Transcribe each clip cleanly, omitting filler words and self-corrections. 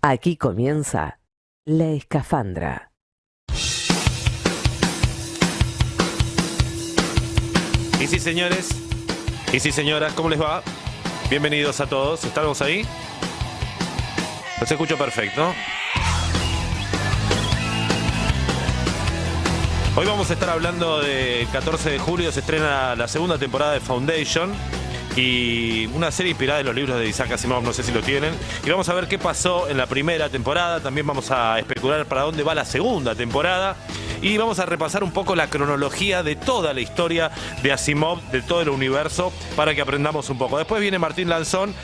Aquí comienza La Escafandra. Y sí, señores, y sí, señoras, ¿cómo les va? Bienvenidos a todos. ¿Estamos ahí? Los escucho perfecto. Hoy vamos a estar hablando del 14 de julio, se estrena la segunda temporada de Foundation y una serie inspirada en los libros de Isaac Asimov, no sé si lo tienen. Y vamos a ver qué pasó en la primera temporada, también vamos a especular para dónde va la segunda temporada y vamos a repasar un poco la cronología de toda la historia de Asimov, de todo el universo, para que aprendamos un poco. Después viene Martín Lanzón,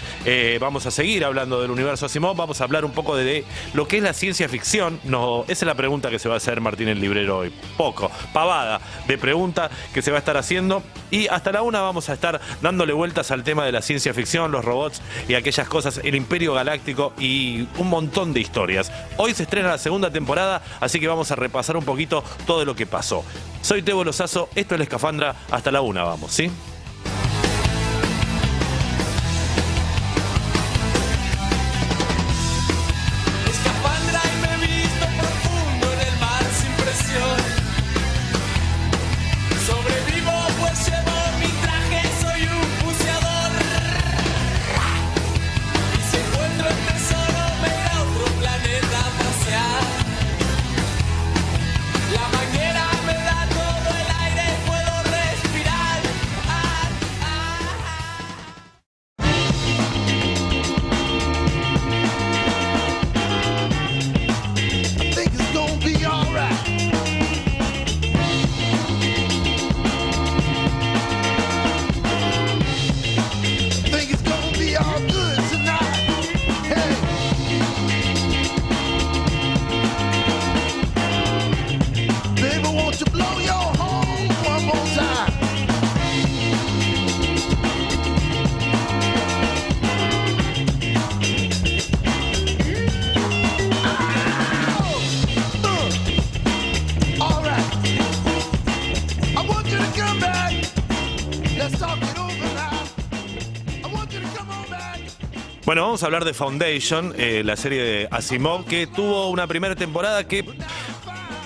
vamos a seguir hablando del universo Asimov, vamos a hablar un poco de lo que es la ciencia ficción. No, esa es la pregunta que se va a hacer Martín el librero hoy. Poco, pavada de pregunta que se va a estar haciendo. Y hasta la una vamos a estar dándole vueltas al tema de la ciencia ficción, los robots y aquellas cosas, el Imperio Galáctico y un montón de historias. Hoy se estrena la segunda temporada, así que vamos a repasar un poquito todo lo que pasó. Soy Tebo Lozazo, esto es La Escafandra, hasta la una vamos, ¿sí? Bueno, vamos a hablar de Foundation, la serie de Asimov, que tuvo una primera temporada que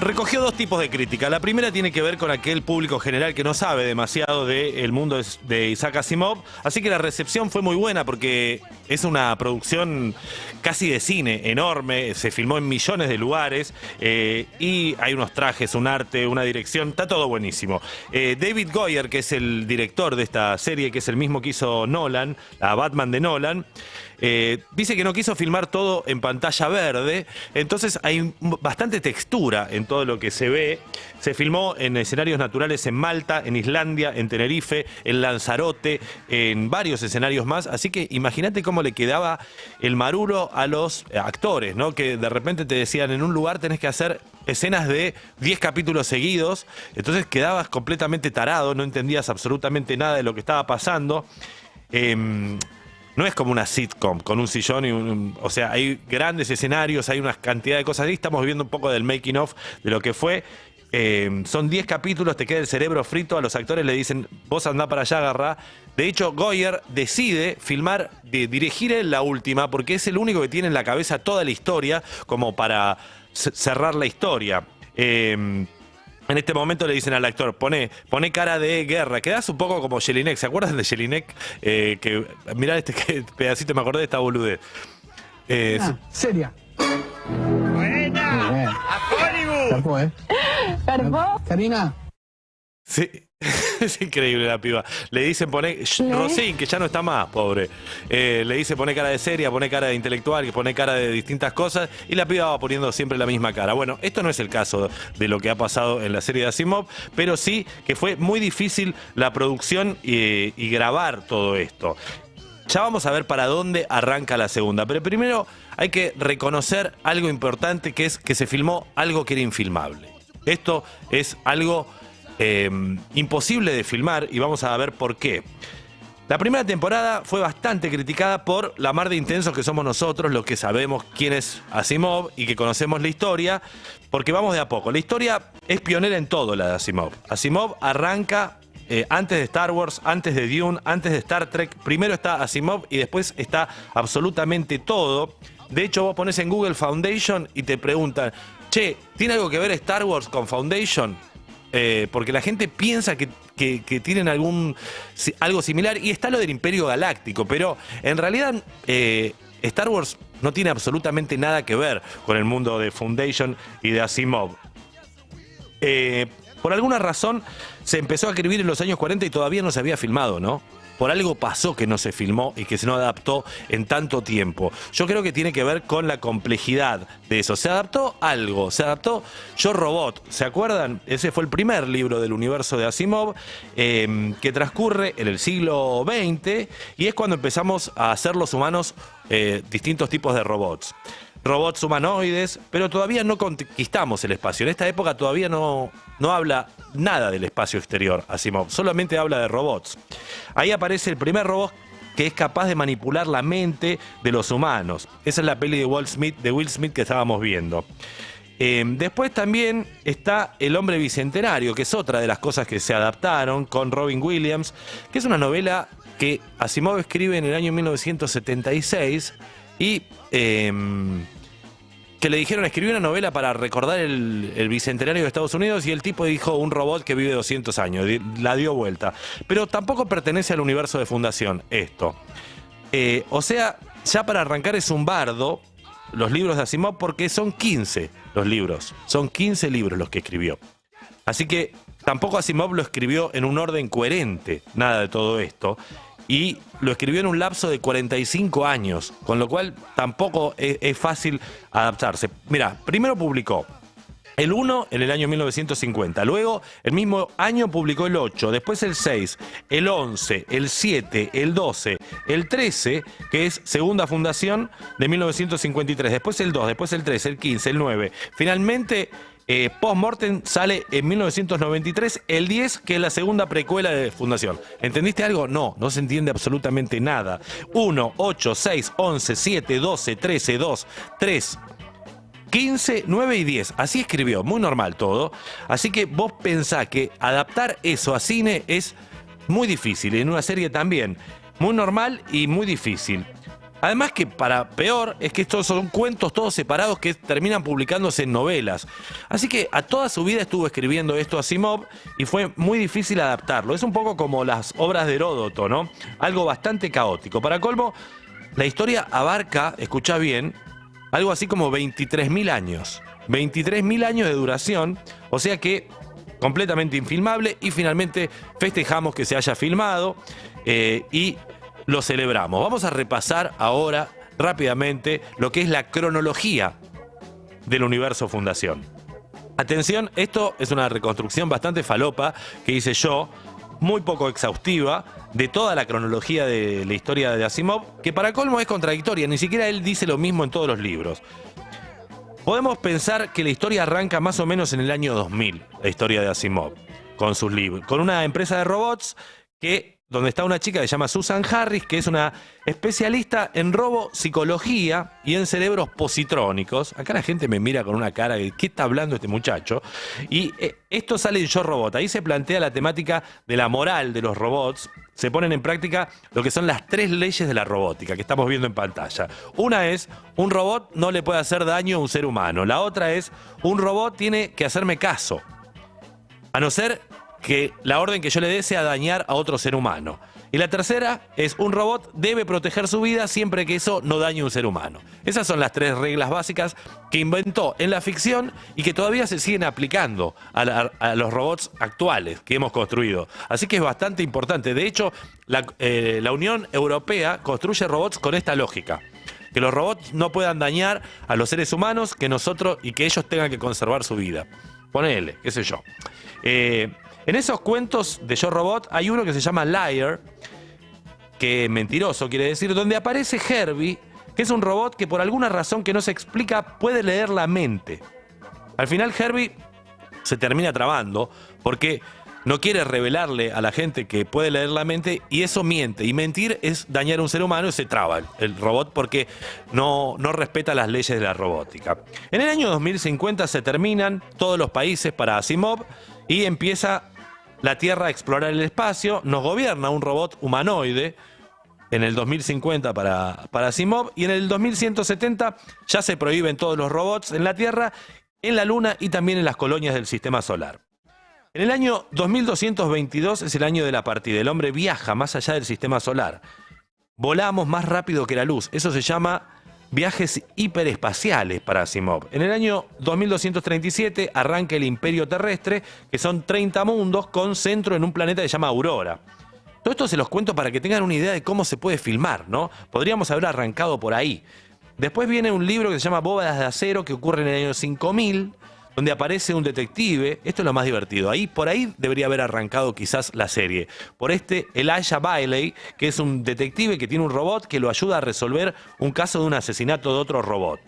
recogió dos tipos de crítica. La primera tiene que ver con aquel público general que no sabe demasiado del mundo de Isaac Asimov, así que la recepción fue muy buena porque es una producción casi de cine, enorme, se filmó en millones de lugares y hay unos trajes, un arte, una dirección, está todo buenísimo. David Goyer, que es el director de esta serie, que es el mismo que hizo Nolan, la Batman de Nolan, dice que no quiso filmar todo en pantalla verde, entonces hay bastante textura en todo lo que se ve. Se filmó en escenarios naturales en Malta, en Islandia, en Tenerife, en Lanzarote, en varios escenarios más, así que imagínate cómo le quedaba el maruro a los actores, ¿no? Que de repente te decían, en un lugar tenés que hacer escenas de 10 capítulos seguidos, entonces quedabas completamente tarado, no entendías absolutamente nada de lo que estaba pasando. No es como una sitcom con un sillón y o sea, hay grandes escenarios, hay una cantidad de cosas. Ahí estamos viendo un poco del making of de lo que fue. Son 10 capítulos, te queda el cerebro frito, a los actores le dicen, vos andá para allá, agarrá. De hecho, Goyer decide filmar, dirigir en la última, porque es el único que tiene en la cabeza toda la historia, como para cerrar la historia. En este momento le dicen al actor, pone cara de guerra. Quedás un poco como Jelinek. ¿Se acuerdan de Jelinek? Que mirá este pedacito, me acordé de esta boludez. Seria. Buena. A Hollywood. Karina. Sí. Es increíble la piba. Le dicen Rosín, que ya no está más, pobre. Le dice pone cara de seria, pone cara de intelectual, que pone cara de distintas cosas, y la piba va poniendo siempre la misma cara. Bueno, esto no es el caso de lo que ha pasado en la serie de Asimov, pero sí que fue muy difícil la producción y grabar todo esto. Ya vamos a ver para dónde arranca la segunda, pero primero hay que reconocer algo importante, que es que se filmó algo que era infilmable. Esto es algo imposible de filmar y vamos a ver por qué. La primera temporada fue bastante criticada por la mar de intensos que somos nosotros, los que sabemos quién es Asimov y que conocemos la historia, porque vamos de a poco. La historia es pionera en todo, la de Asimov. Asimov arranca antes de Star Wars, antes de Dune, antes de Star Trek. Primero está Asimov y después está absolutamente todo. De hecho, vos pones en Google Foundation y te preguntan, che, ¿tiene algo que ver Star Wars con Foundation? Porque la gente piensa que tienen algo similar, y está lo del Imperio Galáctico, pero en realidad Star Wars no tiene absolutamente nada que ver con el mundo de Foundation y de Asimov. Por alguna razón se empezó a escribir en los años 40 y todavía no se había filmado, ¿no? Por algo pasó que no se filmó y que se no adaptó en tanto tiempo. Yo creo que tiene que ver con la complejidad de eso. Se adaptó algo, se adaptó Yo Robot. ¿Se acuerdan? Ese fue el primer libro del universo de Asimov, que transcurre en el siglo XX, y es cuando empezamos a hacer los humanos distintos tipos de robots. Robots humanoides, pero todavía no conquistamos el espacio. En esta época todavía no habla nada del espacio exterior, Asimov, solamente habla de robots. Ahí aparece el primer robot que es capaz de manipular la mente de los humanos. Esa es la peli de Will Smith que estábamos viendo. Después también está El hombre bicentenario, que es otra de las cosas que se adaptaron con Robin Williams, que es una novela que Asimov escribe en el año 1976 y que le dijeron escribir una novela para recordar el bicentenario de Estados Unidos, y el tipo dijo un robot que vive 200 años, la dio vuelta. Pero tampoco pertenece al universo de Fundación esto. O sea, ya para arrancar es un bardo los libros de Asimov, porque son 15 los libros, son 15 libros los que escribió. Así que tampoco Asimov lo escribió en un orden coherente, nada de todo esto. Y lo escribió en un lapso de 45 años, con lo cual tampoco es fácil adaptarse. Mirá, primero publicó el 1 en el año 1950, luego el mismo año publicó el 8, después el 6, el 11, el 7, el 12, el 13, que es Segunda Fundación de 1953, después el 2, después el 3, el 15, el 9. Finalmente, Post-Mortem sale en 1993, el 10, que es la segunda precuela de Fundación. ¿Entendiste algo? No se entiende absolutamente nada. 1, 8, 6, 11, 7, 12, 13, 2, 3, 15, 9 y 10. Así escribió, muy normal todo. Así que vos pensás que adaptar eso a cine es muy difícil, y en una serie también. Muy normal y muy difícil. Además que para peor es que estos son cuentos todos separados que terminan publicándose en novelas. Así que a toda su vida estuvo escribiendo esto Asimov y fue muy difícil adaptarlo. Es un poco como las obras de Heródoto, ¿no? Algo bastante caótico. Para colmo, la historia abarca, escuchá bien, algo así como 23.000 años. 23.000 años de duración, o sea que completamente infilmable, y finalmente festejamos que se haya filmado y lo celebramos. Vamos a repasar ahora rápidamente lo que es la cronología del universo Fundación. Atención, esto es una reconstrucción bastante falopa que hice yo, muy poco exhaustiva, de toda la cronología de la historia de Asimov, que para colmo es contradictoria, ni siquiera él dice lo mismo en todos los libros. Podemos pensar que la historia arranca más o menos en el año 2000, la historia de Asimov, con sus libros, con una empresa de robots donde está una chica que se llama Susan Harris, que es una especialista en robopsicología y en cerebros positrónicos. Acá la gente me mira con una cara de ¿qué está hablando este muchacho? Y esto sale en Yo Robot. Ahí se plantea la temática de la moral de los robots. Se ponen en práctica lo que son las 3 leyes de la robótica que estamos viendo en pantalla. Una es, un robot no le puede hacer daño a un ser humano. La otra es, un robot tiene que hacerme caso, a no ser que la orden que yo le dé sea dañar a otro ser humano. Y la tercera es, un robot debe proteger su vida siempre que eso no dañe a un ser humano. Esas son las 3 reglas básicas que inventó en la ficción y que todavía se siguen aplicando a los robots actuales que hemos construido. Así que es bastante importante. De hecho, la Unión Europea construye robots con esta lógica: que los robots no puedan dañar a los seres humanos, que nosotros, y que ellos tengan que conservar su vida. Ponele, qué sé yo. En esos cuentos de Yo Robot hay uno que se llama Liar, que mentiroso quiere decir, donde aparece Herbie, que es un robot que por alguna razón que no se explica puede leer la mente. Al final Herbie se termina trabando porque no quiere revelarle a la gente que puede leer la mente, y eso miente. Y mentir es dañar a un ser humano, y se traba el robot porque no respeta las leyes de la robótica. En el año 2050 se terminan todos los países para Asimov y empieza la Tierra a explorar el espacio. Nos gobierna un robot humanoide en el 2050 para Asimov, y en el 2170 ya se prohíben todos los robots en la Tierra, en la Luna y también en las colonias del Sistema Solar. En el año 2222 es el año de la partida. El hombre viaja más allá del Sistema Solar. Volamos más rápido que la luz. Eso se llama viajes hiperespaciales para Asimov. En el año 2237 arranca el Imperio Terrestre, que son 30 mundos con centro en un planeta que se llama Aurora. Todo esto se los cuento para que tengan una idea de cómo se puede filmar, ¿no? Podríamos haber arrancado por ahí. Después viene un libro que se llama Bóvedas de Acero, que ocurre en el año 5000, donde aparece un detective. Esto es lo más divertido. Por ahí debería haber arrancado quizás la serie. Por Elijah Bailey, que es un detective que tiene un robot que lo ayuda a resolver un caso de un asesinato de otro robot.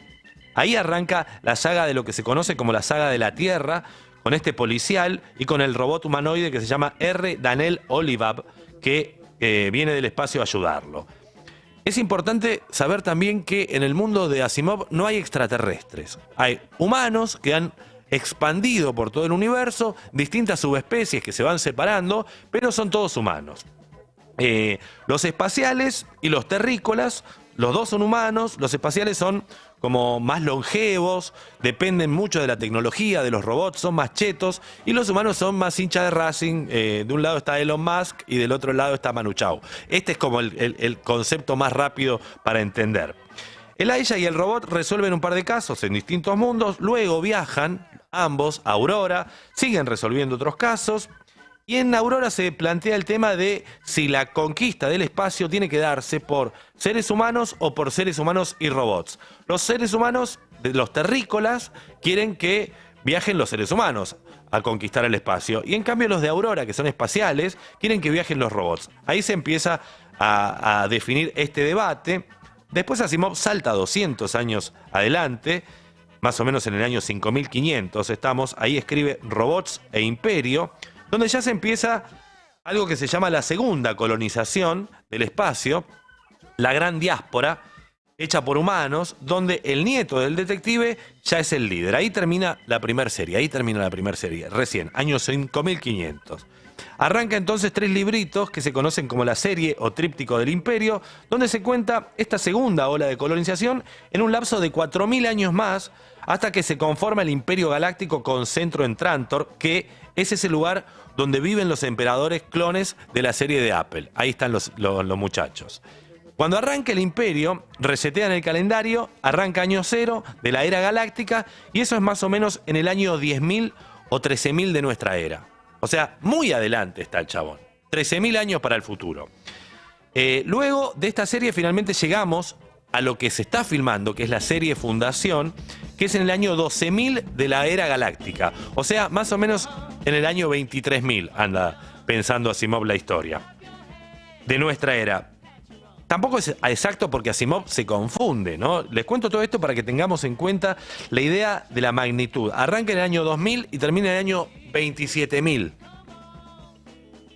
Ahí arranca la saga de lo que se conoce como la saga de la Tierra, con este policial y con el robot humanoide que se llama R. Daniel Olivab, que viene del espacio a ayudarlo. Es importante saber también que en el mundo de Asimov no hay extraterrestres. Hay humanos que han expandido por todo el universo, distintas subespecies que se van separando, pero son todos humanos. Los espaciales y los terrícolas, los dos son humanos. Los espaciales son como más longevos, dependen mucho de la tecnología, de los robots, son más chetos, y los humanos son más hinchas de Racing. De un lado está Elon Musk y del otro lado está Manu Chao. Este es como el concepto más rápido para entender. Elijah y el robot resuelven un par de casos en distintos mundos, luego viajan ambos a Aurora, siguen resolviendo otros casos, y en Aurora se plantea el tema de si la conquista del espacio tiene que darse por seres humanos o por seres humanos y robots. Los seres humanos, los terrícolas, quieren que viajen los seres humanos a conquistar el espacio, y en cambio los de Aurora, que son espaciales, quieren que viajen los robots. Ahí se empieza a definir este debate. Después Asimov salta 200 años adelante, más o menos en el año 5500 estamos. Ahí escribe Robots e Imperio, donde ya se empieza algo que se llama la segunda colonización del espacio, la gran diáspora, hecha por humanos, donde el nieto del detective ya es el líder. Ahí termina la primera serie, recién, año 5500. Arranca entonces 3 libritos que se conocen como la serie o tríptico del Imperio, donde se cuenta esta segunda ola de colonización en un lapso de 4000 años más, hasta que se conforma el Imperio Galáctico con centro en Trantor, que es ese lugar donde viven los emperadores clones de la serie de Apple. Ahí están los muchachos. Cuando arranca el Imperio, resetean el calendario, arranca año 0 de la era galáctica, y eso es más o menos en el año 10.000 o 13.000 de nuestra era. O sea, muy adelante está el chabón. 13.000 años para el futuro. Luego de esta serie finalmente llegamos a lo que se está filmando, que es la serie Fundación, que es en el año 12.000 de la era galáctica. O sea, más o menos en el año 23.000 anda pensando Asimov la historia de nuestra era. Tampoco es exacto porque Asimov se confunde, ¿no? Les cuento todo esto para que tengamos en cuenta la idea de la magnitud. Arranca en el año 2000 y termina en el año 27.000.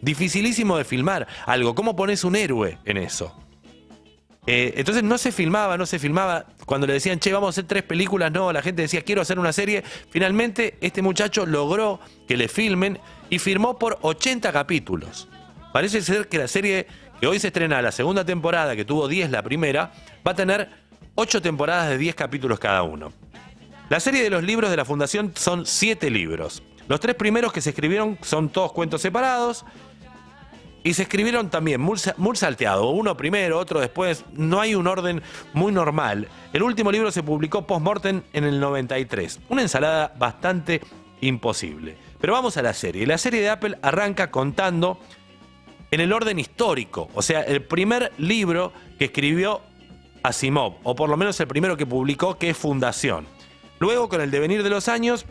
Dificilísimo de filmar algo. ¿Cómo pones un héroe en eso? Entonces no se filmaba. Cuando le decían, che, vamos a hacer 3 películas, no, la gente decía, quiero hacer una serie. Finalmente este muchacho logró que le filmen y firmó por 80 capítulos. Parece ser que la serie que hoy se estrena, la segunda temporada, que tuvo 10 la primera, va a tener 8 temporadas de 10 capítulos cada uno. La serie de los libros de la Fundación son 7 libros. Los 3 primeros que se escribieron son todos cuentos separados. Y se escribieron también muy salteado, uno primero, otro después, no hay un orden muy normal. El último libro se publicó post-mortem en el 93, una ensalada bastante imposible. Pero vamos a la serie. La serie de Apple arranca contando en el orden histórico, o sea, el primer libro que escribió Asimov, o por lo menos el primero que publicó, que es Fundación. Luego, con el devenir de los años,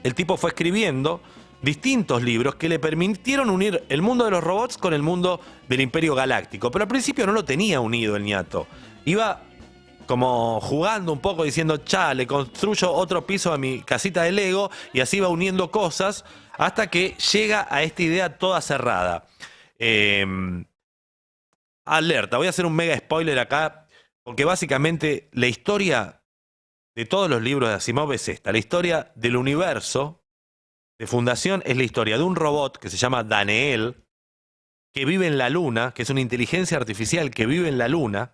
el tipo fue escribiendo distintos libros que le permitieron unir el mundo de los robots con el mundo del Imperio Galáctico. Pero al principio no lo tenía unido el ñato. Iba como jugando un poco diciendo, le construyo otro piso a mi casita de Lego, y así va uniendo cosas hasta que llega a esta idea toda cerrada. Alerta, voy a hacer un mega spoiler acá, porque básicamente la historia de todos los libros de Asimov es esta. La historia del universo de Fundación es la historia de un robot que se llama Daniel, que vive en la Luna, que es una inteligencia artificial que vive en la Luna,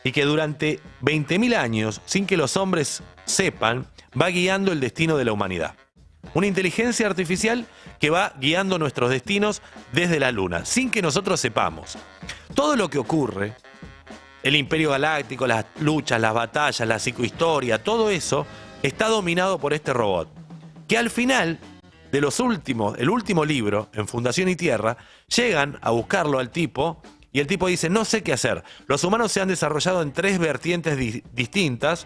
y que durante 20.000 años, sin que los hombres sepan, va guiando el destino de la humanidad. Una inteligencia artificial que va guiando nuestros destinos desde la Luna, sin que nosotros sepamos. Todo lo que ocurre, el Imperio Galáctico, las luchas, las batallas, la psicohistoria, todo eso está dominado por este robot, que al final de el último libro, en Fundación y Tierra, llegan a buscarlo al tipo, y el tipo dice, no sé qué hacer. Los humanos se han desarrollado en 3 vertientes distintas,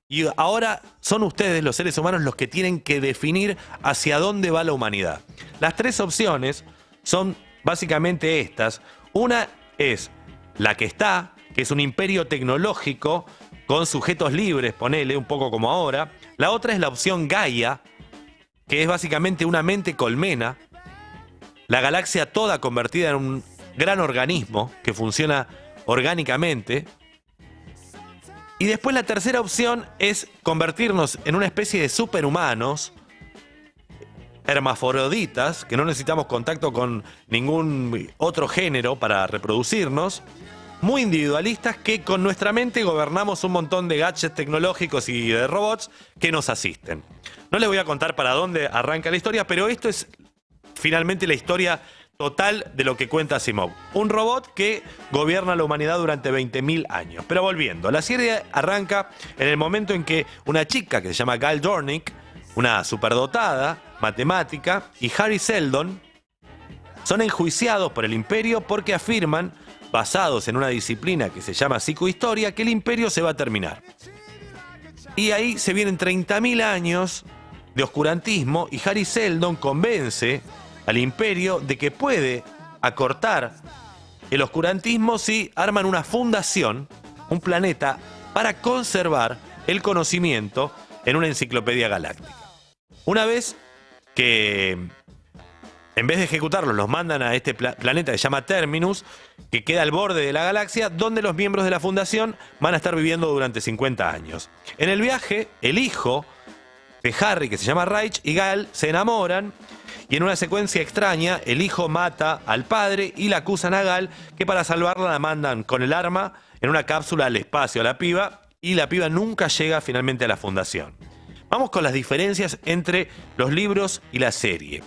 y ahora son ustedes, los seres humanos, los que tienen que definir hacia dónde va la humanidad. Las 3 opciones son básicamente estas. Una es la que está, que es un imperio tecnológico con sujetos libres, ponele, un poco como ahora. La otra es la opción Gaia, que es básicamente una mente colmena, la galaxia toda convertida en un gran organismo que funciona orgánicamente. Y después la tercera opción es convertirnos en una especie de superhumanos, hermafroditas, que no necesitamos contacto con ningún otro género para reproducirnos, muy individualistas, que con nuestra mente gobernamos un montón de gadgets tecnológicos y de robots que nos asisten. No les voy a contar para dónde arranca la historia, pero esto es finalmente la historia total de lo que cuenta Asimov. Un robot que gobierna la humanidad durante 20.000 años. Pero volviendo, la serie arranca en el momento en que una chica que se llama Gal Dornick, una superdotada, matemática, y Harry Seldon son enjuiciados por el Imperio porque afirman, basados en una disciplina que se llama psicohistoria, que el Imperio se va a terminar. Y ahí se vienen 30.000 años de oscurantismo y Harry Seldon convence al Imperio de que puede acortar el oscurantismo si arman una fundación, un planeta, para conservar el conocimiento en una enciclopedia galáctica. Una vez que, en vez de ejecutarlos, los mandan a este planeta que se llama Terminus, que queda al borde de la galaxia, donde los miembros de la fundación van a estar viviendo durante 50 años. En el viaje, el hijo de Harry, que se llama Raich, y Gal se enamoran, y en una secuencia extraña, el hijo mata al padre y la acusan a Gal, que para salvarla la mandan con el arma en una cápsula al espacio a la piba, y la piba nunca llega finalmente a la fundación. Vamos con las diferencias entre los libros y la serie.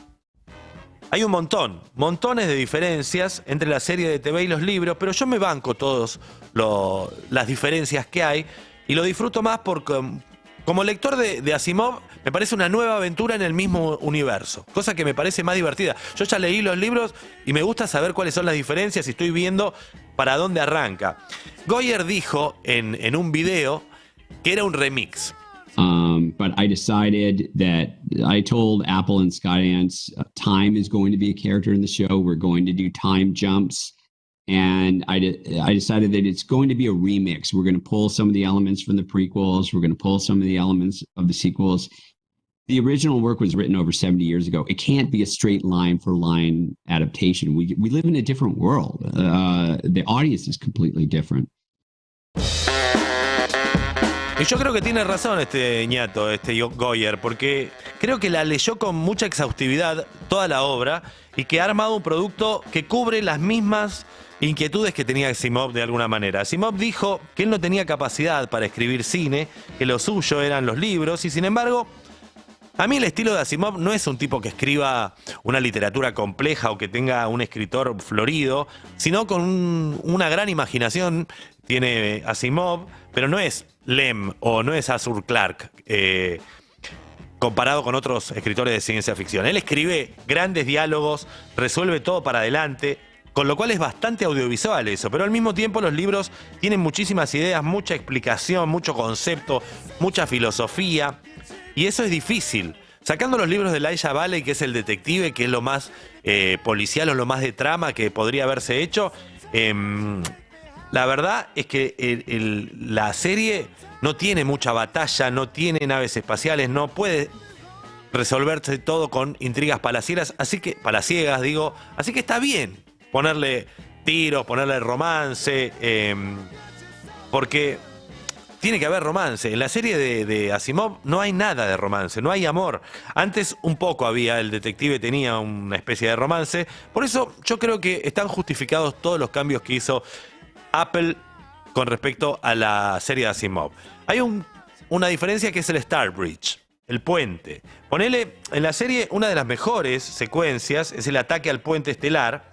Hay un montones de diferencias entre la serie de TV y los libros, pero yo me banco todas las diferencias que hay y lo disfruto más porque, como lector de Asimov, me parece una nueva aventura en el mismo universo, cosa que me parece más divertida. Yo ya leí los libros y me gusta saber cuáles son las diferencias y estoy viendo para dónde arranca. Goyer dijo en un video que era un remix. But I decided that I told Apple and Skydance time is going to be a character in the show. We're going to do time jumps. And I decided that it's going to be a remix. We're going to pull some of the elements from the prequels. We're going to pull some of the elements of the sequels. The original work was written over 70 years ago. It can't be a straight line for line adaptation. We live in a different world. The audience is completely different. Y yo creo que tiene razón este ñato, este Goyer, porque creo que la leyó con mucha exhaustividad toda la obra y que ha armado un producto que cubre las mismas inquietudes que tenía Asimov de alguna manera. Asimov dijo que él no tenía capacidad para escribir cine, que lo suyo eran los libros, y sin embargo, a mí el estilo de Asimov no es un tipo que escriba una literatura compleja o que tenga un escritor florido, sino con una gran imaginación tiene Asimov, pero no es Lem o no es Arthur Clarke comparado con otros escritores de ciencia ficción. Él escribe grandes diálogos, resuelve todo para adelante, con lo cual es bastante audiovisual eso, pero al mismo tiempo los libros tienen muchísimas ideas, mucha explicación, mucho concepto, mucha filosofía, y eso es difícil. Sacando los libros de Elijah Baley, que es el detective, que es lo más policial o lo más de trama que podría haberse hecho, la verdad es que la serie no tiene mucha batalla, no tiene naves espaciales, no puede resolverse todo con intrigas palaciegas, así que está bien ponerle tiros, ponerle romance, porque tiene que haber romance. En la serie de Asimov no hay nada de romance, no hay amor. Antes un poco había, el detective tenía una especie de romance. Por eso yo creo que están justificados todos los cambios que hizo Apple con respecto a la serie de Asimov. Hay una diferencia que es el Star Bridge, el puente. Ponele, en la serie una de las mejores secuencias es el ataque al puente estelar,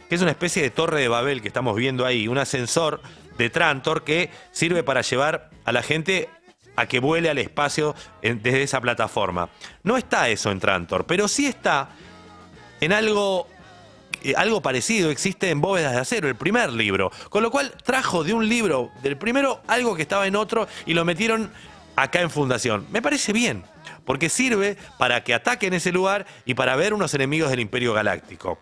que es una especie de torre de Babel que estamos viendo ahí, un ascensor de Trantor que sirve para llevar a la gente a que vuele al espacio desde esa plataforma. No está eso en Trantor, pero sí está en algo parecido, existe en Bóvedas de Acero, el primer libro. Con lo cual trajo de un libro del primero algo que estaba en otro y lo metieron acá en Fundación. Me parece bien, porque sirve para que ataquen ese lugar y para ver unos enemigos del Imperio Galáctico.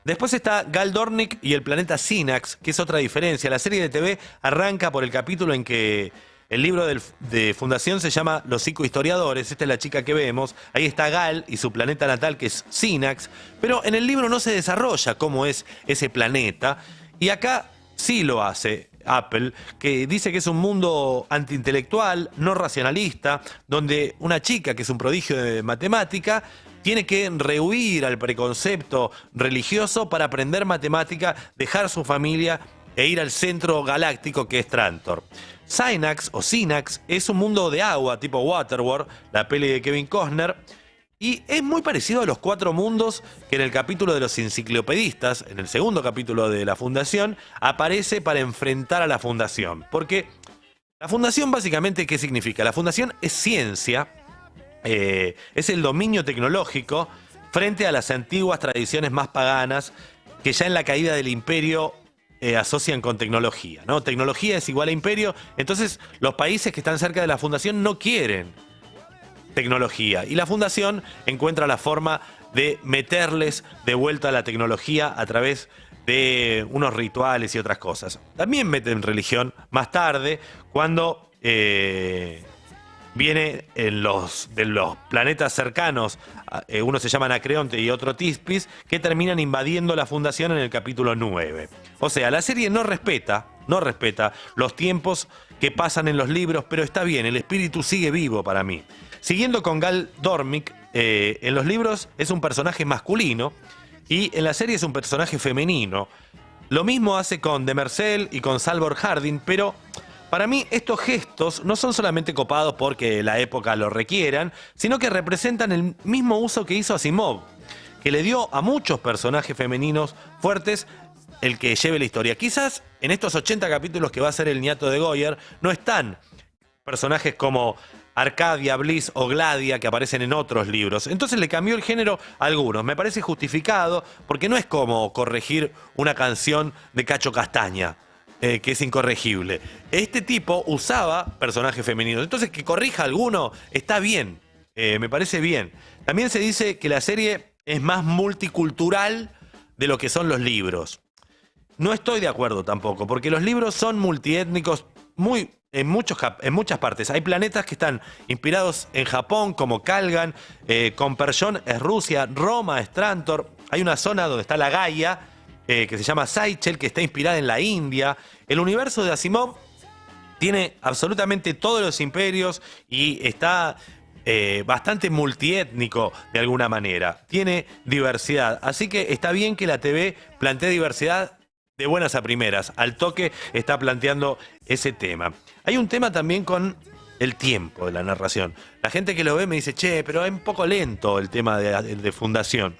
Después está Gal Dornick y el planeta Synax, que es otra diferencia. La serie de TV arranca por el capítulo en que el libro de Fundación se llama Los psicohistoriadores. Esta es la chica que vemos. Ahí está Gal y su planeta natal, que es Synax. Pero en el libro no se desarrolla cómo es ese planeta. Y acá sí lo hace Apple, que dice que es un mundo antiintelectual, no racionalista, donde una chica que es un prodigio de matemática tiene que rehuir al preconcepto religioso para aprender matemática, dejar su familia e ir al centro galáctico que es Trantor. Synax o Synax es un mundo de agua tipo Waterworld, la peli de Kevin Costner, y es muy parecido a los 4 mundos que en el capítulo de los enciclopedistas, en el segundo capítulo de la Fundación, aparece para enfrentar a la Fundación. Porque la Fundación básicamente, ¿qué significa? La Fundación es ciencia, es el dominio tecnológico frente a las antiguas tradiciones más paganas que ya en la caída del imperio asocian con tecnología, ¿no? Tecnología es igual a imperio, entonces los países que están cerca de la Fundación no quieren tecnología y la Fundación encuentra la forma de meterles de vuelta a la tecnología a través de unos rituales y otras cosas. También meten religión más tarde, cuando viene de los planetas cercanos, uno se llama Anacreonte y otro Tispis, que terminan invadiendo la Fundación en el capítulo 9. O sea, la serie no respeta los tiempos que pasan en los libros, pero está bien, el espíritu sigue vivo para mí. Siguiendo con Gal Dornick, en los libros es un personaje masculino y en la serie es un personaje femenino. Lo mismo hace con Demerzel y con Salvor Hardin, pero para mí estos gestos no son solamente copados porque la época lo requieran, sino que representan el mismo uso que hizo Asimov, que le dio a muchos personajes femeninos fuertes el que lleve la historia. Quizás en estos 80 capítulos que va a ser el nieto de Goyer no están personajes como Arcadia, Bliss o Gladia que aparecen en otros libros. Entonces le cambió el género a algunos. Me parece justificado porque no es como corregir una canción de Cacho Castaña, que es incorregible. Este tipo usaba personajes femeninos. Entonces que corrija alguno está bien. Me parece bien. También se dice que la serie es más multicultural de lo que son los libros. No estoy de acuerdo tampoco, porque los libros son multiétnicos en muchas partes. Hay planetas que están inspirados en Japón, como Calgan, Compersion es Rusia, Roma es Trantor. Hay una zona donde está la Gaia, que se llama Seychelles, que está inspirada en la India. El universo de Asimov tiene absolutamente todos los imperios y está bastante multiétnico de alguna manera. Tiene diversidad. Así que está bien que la TV plantee diversidad de buenas a primeras. Al toque está planteando ese tema. Hay un tema también con el tiempo de la narración. La gente que lo ve me dice, che, pero es un poco lento el tema de Fundación.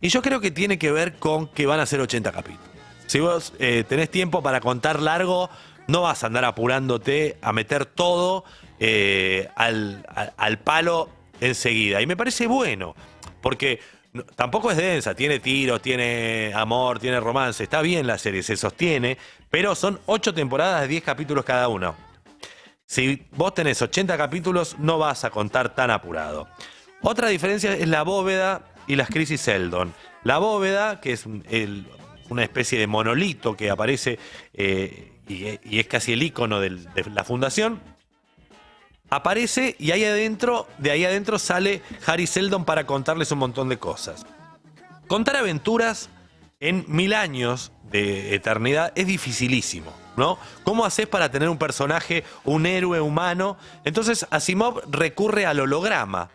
Y yo creo que tiene que ver con que van a ser 80 capítulos. Si vos tenés tiempo para contar largo, no vas a andar apurándote a meter todo al palo enseguida. Y me parece bueno, porque tampoco es densa, tiene tiros, tiene amor, tiene romance. Está bien la serie, se sostiene, pero son 8 temporadas de 10 capítulos cada uno. Si vos tenés 80 capítulos, no vas a contar tan apurado. Otra diferencia es la bóveda y las crisis Seldon. La bóveda, que es una especie de monolito que aparece y es casi el icono de la Fundación, aparece y de ahí adentro sale Harry Seldon para contarles un montón de cosas. Contar aventuras en 1000 años de eternidad es dificilísimo. ¿no? ¿Cómo haces para tener un personaje, un héroe humano? Entonces Asimov recurre al holograma.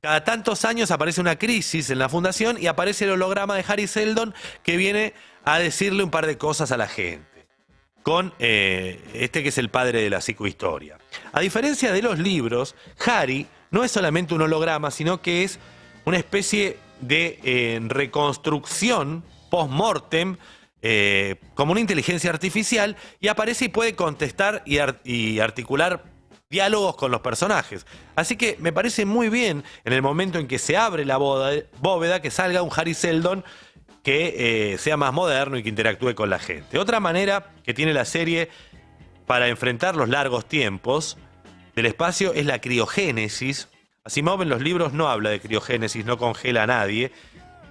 Cada tantos años aparece una crisis en la fundación y aparece el holograma de Harry Seldon que viene a decirle un par de cosas a la gente. Con este que es el padre de la psicohistoria. A diferencia de los libros, Harry no es solamente un holograma, sino que es una especie de reconstrucción post-mortem, como una inteligencia artificial, y aparece y puede contestar y articular diálogos con los personajes. Así que me parece muy bien en el momento en que se abre la bóveda que salga un Harry Seldon que sea más moderno y que interactúe con la gente. Otra manera que tiene la serie para enfrentar los largos tiempos del espacio es la criogénesis. Asimov en los libros no habla de criogénesis, no congela a nadie.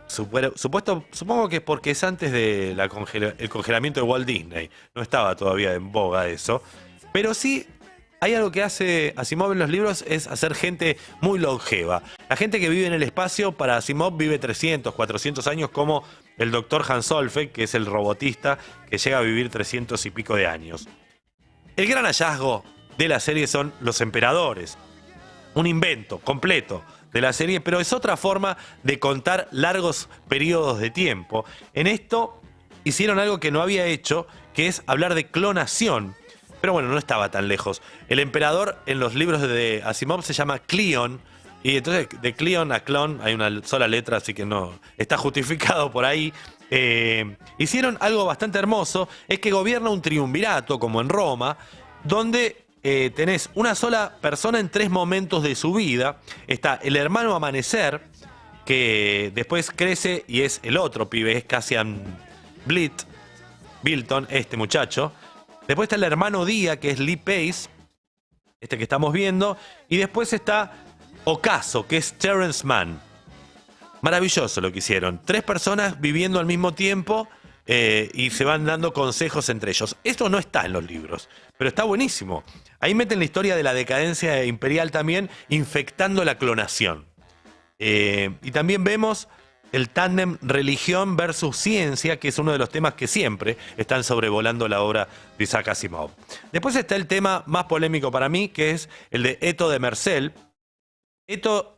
Supongo que es porque es antes del congelamiento de Walt Disney. No estaba todavía en boga eso. Pero sí, hay algo que hace Asimov en los libros, es hacer gente muy longeva. La gente que vive en el espacio, para Asimov, vive 300, 400 años, como el doctor Hans Solveig, que es el robotista, que llega a vivir 300 y pico de años. El gran hallazgo de la serie son los emperadores. Un invento completo de la serie, pero es otra forma de contar largos periodos de tiempo. En esto hicieron algo que no había hecho, que es hablar de clonación. Pero bueno, no estaba tan lejos. El emperador en los libros de Asimov se llama Cleon, y entonces de Cleon a clon hay una sola letra, así que no está justificado por ahí. Hicieron algo bastante hermoso, es que gobierna un triunvirato, como en Roma, donde tenés una sola persona en 3 momentos de su vida. Está el hermano Amanecer, que después crece y es el otro pibe, es Cassian Bilton, este muchacho. Después está el hermano Día, que es Lee Pace, este que estamos viendo. Y después está Ocaso, que es Terrence Mann. Maravilloso lo que hicieron. 3 personas viviendo al mismo tiempo y se van dando consejos entre ellos. Esto no está en los libros, pero está buenísimo. Ahí meten la historia de la decadencia imperial también, infectando la clonación. Y también vemos el tándem religión versus ciencia, que es uno de los temas que siempre están sobrevolando la obra de Isaac Asimov. Después está el tema más polémico para mí, que es el de Eto de Mercel. Eto,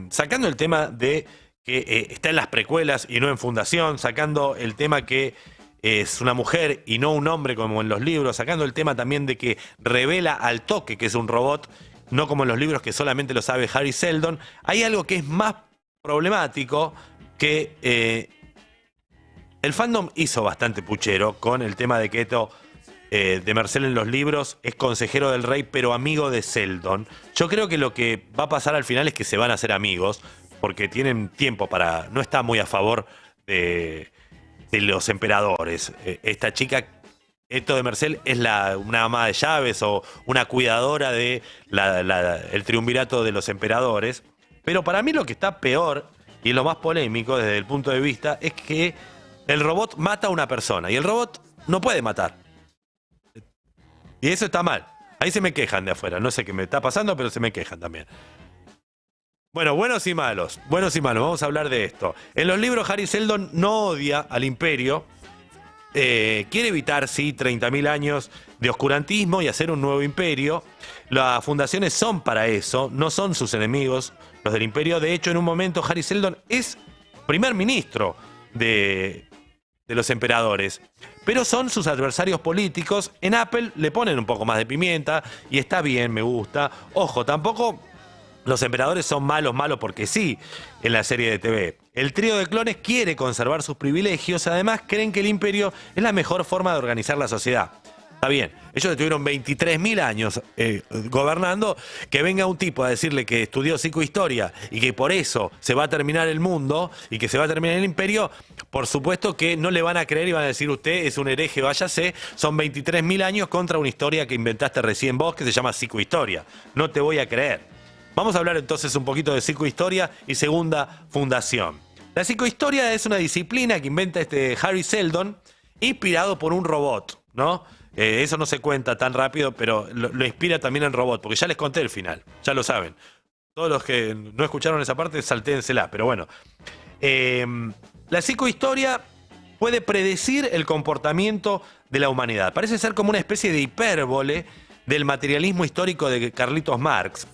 sacando el tema de que está en las precuelas y no en Fundación, sacando el tema que es una mujer y no un hombre como en los libros, sacando el tema también de que revela al toque que es un robot, no como en los libros que solamente lo sabe Harry Seldon. Hay algo que es más problemático, que el fandom hizo bastante puchero con el tema de que Eto de Mercel en los libros es consejero del rey, pero amigo de Seldon. Yo creo que lo que va a pasar al final es que se van a hacer amigos, porque tienen tiempo para... No está muy a favor de los emperadores. Esta chica, Eto de Mercel, es una ama de llaves o una cuidadora de el triunvirato de los emperadores. Pero para mí lo que está peor, y lo más polémico desde el punto de vista, es que el robot mata a una persona y el robot no puede matar. Y eso está mal. Ahí se me quejan de afuera. No sé qué me está pasando, pero se me quejan también. Bueno, buenos y malos. Buenos y malos. Vamos a hablar de esto. En los libros Harry Seldon no odia al Imperio. Quiere evitar, sí, 30.000 años de oscurantismo y hacer un nuevo imperio. Las fundaciones son para eso, no son sus enemigos, los del Imperio. De hecho, en un momento Harry Seldon es primer ministro de los emperadores, pero son sus adversarios políticos. En Apple le ponen un poco más de pimienta y está bien, me gusta. Ojo, tampoco los emperadores son malos porque sí, en la serie de TV. El trío de clones quiere conservar sus privilegios, además creen que el Imperio es la mejor forma de organizar la sociedad. Está bien, ellos estuvieron 23.000 años gobernando, que venga un tipo a decirle que estudió psicohistoria y que por eso se va a terminar el mundo y que se va a terminar el Imperio, por supuesto que no le van a creer y van a decir usted es un hereje, váyase, son 23.000 años contra una historia que inventaste recién vos que se llama psicohistoria, no te voy a creer. Vamos a hablar entonces un poquito de psicohistoria y segunda fundación. La psicohistoria es una disciplina que inventa Harry Seldon, inspirado por un robot, ¿no? Eso no se cuenta tan rápido, pero lo inspira también en robot, porque ya les conté el final, ya lo saben. Todos los que no escucharon esa parte, saltéensela, pero bueno. La psicohistoria puede predecir el comportamiento de la humanidad. Parece ser como una especie de hipérbole del materialismo histórico de Carlitos Marx.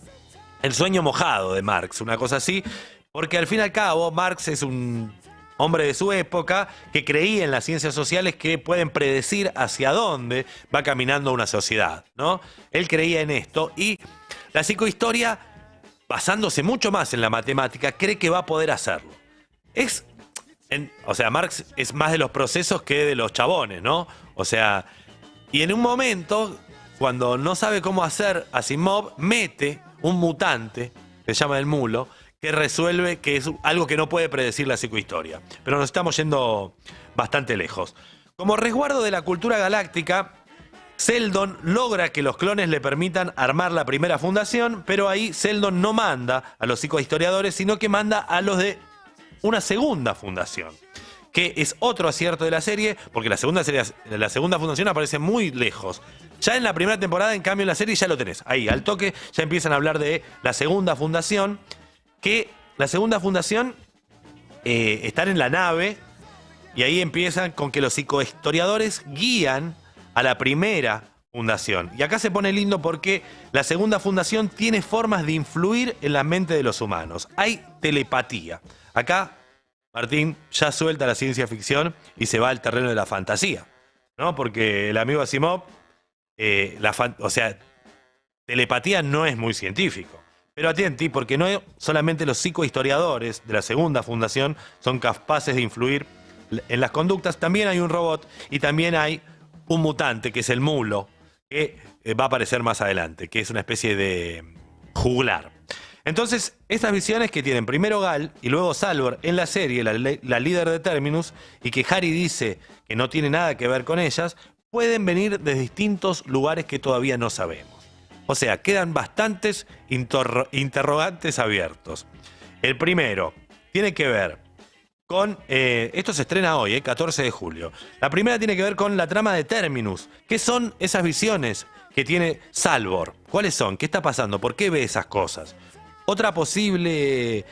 El sueño mojado de Marx, una cosa así, porque al fin y al cabo Marx es un hombre de su época que creía en las ciencias sociales que pueden predecir hacia dónde va caminando una sociedad, ¿no? Él creía en esto y la psicohistoria, basándose mucho más en la matemática, cree que va a poder hacerlo. O sea, Marx es más de los procesos que de los chabones, ¿no? O sea, y en un momento, cuando no sabe cómo hacer, Asimov mete un mutante, que se llama el mulo, que resuelve, que es algo que no puede predecir la psicohistoria. Pero nos estamos yendo bastante lejos. Como resguardo de la cultura galáctica, Seldon logra que los clones le permitan armar la primera fundación, pero ahí Seldon no manda a los psicohistoriadores, sino que manda a los de una segunda fundación, que es otro acierto de la serie, porque la segunda fundación aparece muy lejos. Ya en la primera temporada, en cambio, en la serie ya lo tenés. Ahí, al toque, ya empiezan a hablar de la segunda fundación, que la segunda fundación están en la nave, y ahí empiezan con que los psicohistoriadores guían a la primera fundación. Y acá se pone lindo porque la segunda fundación tiene formas de influir en la mente de los humanos. Hay telepatía. Acá, Martín ya suelta la ciencia ficción y se va al terreno de la fantasía, ¿no? Porque el amigo Asimov, telepatía no es muy científico. Pero atenti, porque no solamente los psicohistoriadores de la segunda fundación son capaces de influir en las conductas, también hay un robot y también hay un mutante, que es el mulo, que va a aparecer más adelante, que es una especie de juglar. Entonces, estas visiones que tienen primero Gal y luego Salvor en la serie, la líder de Terminus, y que Harry dice que no tiene nada que ver con ellas, pueden venir de distintos lugares que todavía no sabemos. O sea, quedan bastantes interrogantes abiertos. El primero tiene que ver con... esto se estrena hoy, 14 de julio. La primera tiene que ver con la trama de Terminus. ¿Qué son esas visiones que tiene Salvor? ¿Cuáles son? ¿Qué está pasando? ¿Por qué ve esas cosas? Otra posible